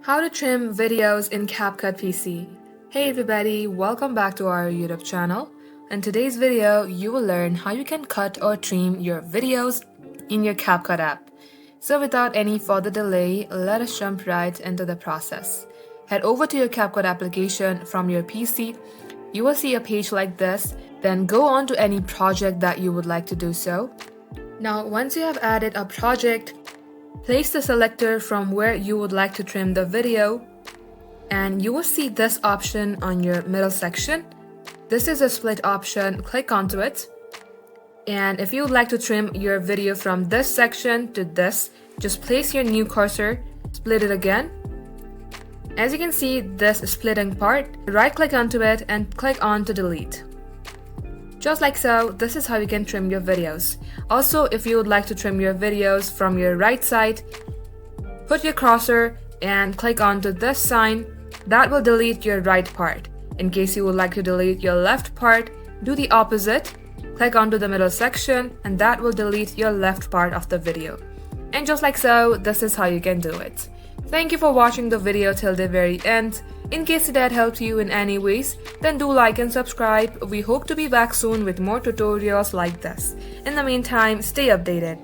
How to trim videos in CapCut PC. Hey everybody, welcome back to our YouTube channel. In today's video, you will learn how you can cut or trim your videos in your CapCut app. So without any further delay, let us jump right into the process. Head over to your CapCut application from your PC. You will see a page like this, then go on to any project that you would like to do so. Now, once you have added a project, place the selector from where you would like to trim the video, and you will see this option on your middle section. This is a split option, click onto it. And if you would like to trim your video from this section to this, just place your new cursor, split it again. As you can see, this splitting part, right click onto it and click on to delete. Just like so, this is how you can trim your videos. Also, if you would like to trim your videos from your right side, put your cursor and click onto this sign. That will delete your right part. In case you would like to delete your left part, do the opposite. Click onto the middle section and that will delete your left part of the video. And just like so, this is how you can do it. Thank you for watching the video till the very end. In case that helped you in any ways, then do like and subscribe. We hope to be back soon with more tutorials like this. In the meantime, stay updated.